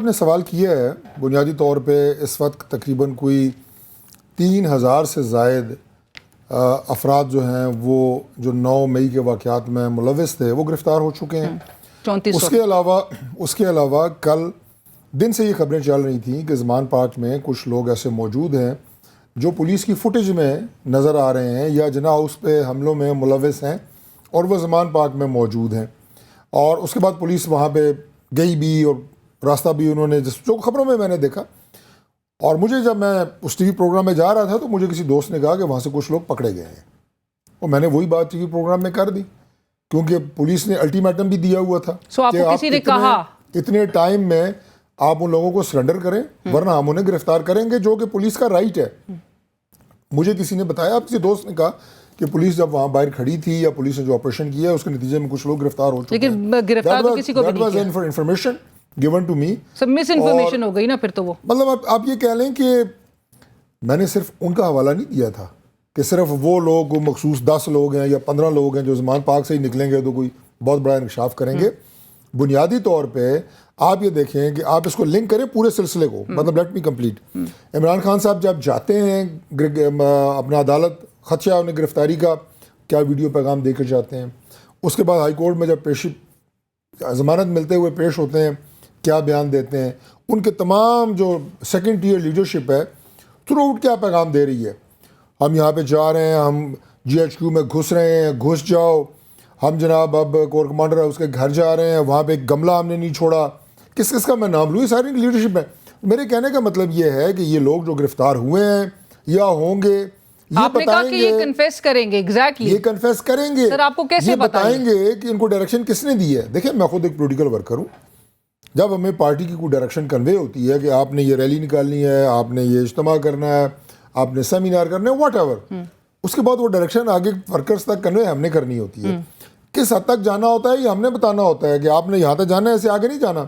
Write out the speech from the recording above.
آپ نے سوال کیا ہے بنیادی طور پہ اس وقت تقریباً کوئی 3000 سے زائد افراد جو ہیں وہ جو 9 مئی کے واقعات میں ملوث تھے وہ گرفتار ہو چکے ہیں۔ 3400 اس کے علاوہ کل دن سے یہ خبریں چل رہی تھیں کہ زمان پارک میں کچھ لوگ ایسے موجود ہیں جو پولیس کی فوٹیج میں نظر آ رہے ہیں یا جناح ہاؤس پہ حملوں میں ملوث ہیں اور وہ زمان پارک میں موجود ہیں، اور اس کے بعد پولیس وہاں پہ گئی بھی اور راستہ بھی انہوں نے جو خبروں میں نے دیکھا، اور مجھے جب میں اس ٹی وی پروگرام میں جا رہا تھا تو مجھے کسی دوست نے کہا کہ وہاں سے کچھ لوگ پکڑے گئے ہیں، اور میں نے وہی بات ٹی وی پروگرام میں کر دی کیونکہ پولیس نے الٹیمیٹم بھی دیا ہوا تھا آپ کو کسی نے کہا اتنے ٹائم میں آپ ان لوگوں کو سرنڈر کریں ورنہ ہم انہیں گرفتار کریں گے، جو کہ پولیس کا رائٹ ہے۔ مجھے کسی نے بتایا، آپ کسی دوست نے کہا کہ پولیس جب وہاں باہر کھڑی تھی یا پولیس نے جو آپریشن کیا ہے اس کے نتیجے میں کچھ لوگ گرفتار ہو چکے ہیں، لیکن گرفتار تو کسی کو بھی نہیں کیا۔ انفارمیشن given to me، سب مس انفارمیشن ہو گئی نا پھر تو وہ، مطلب آپ یہ کہہ لیں کہ میں نے صرف ان کا حوالہ نہیں دیا تھا کہ صرف وہ لوگ مخصوص 10 لوگ ہیں یا 15 لوگ ہیں جو زمان پارک سے ہی نکلیں گے تو کوئی بہت بڑا انکشاف کریں گے۔ بنیادی طور پہ آپ یہ دیکھیں کہ آپ اس کو لنک کریں پورے سلسلے کو، مطلب let me complete. Imran Khan صاحب جب جاتے ہیں اپنا عدالت خدشہ انہیں گرفتاری کا کیا ویڈیو پیغام دے کر جاتے ہیں، اس کے بعد ہائی کورٹ میں جب ضمانت ملتے ہوئے پیش ہوتے ہیں کیا بیان دیتے ہیں، ان کے تمام جو سیکنڈ ٹیئر لیڈرشپ ہے تھرو آؤٹ کیا پیغام دے رہی ہے، ہم یہاں پہ جا رہے ہیں، ہم GHQ میں گھس رہے ہیں، گھس جاؤ، ہم جناب اب کور کمانڈر ہے اس کے گھر جا رہے ہیں، وہاں پہ ایک گملہ ہم نے نہیں چھوڑا، کس کس کا میں نام لوں، یہ ساری لیڈرشپ ہے۔ میرے کہنے کا مطلب یہ ہے کہ یہ لوگ جو گرفتار ہوئے ہیں یا ہوں گے آپ نے کہا کہ یہ کنفیس کریں گے، ایگزیکٹلی یہ کنفیس کریں گے، سر آپ کو کیسے یہ بتائیں گے کہ ان کو ڈائریکشن کس نے دی ہے۔ دیکھیں میں خود ایک پولیٹیکل ورکر ہوں، جب ہمیں پارٹی کی کوئی ڈائریکشن کنوے ہوتی ہے کہ آپ نے یہ ریلی نکالنی ہے، آپ نے یہ اجتماع کرنا ہے، آپ نے سیمینار کرنا ہے، واٹ ایور، اس کے بعد وہ ڈائریکشن آگے ورکرز تک کنوے ہم نے کرنی ہوتی ہے۔ کس حد تک جانا ہوتا ہے یہ ہم نے بتانا ہوتا ہے کہ آپ نے یہاں تک جانا ہے، ایسے آگے نہیں جانا۔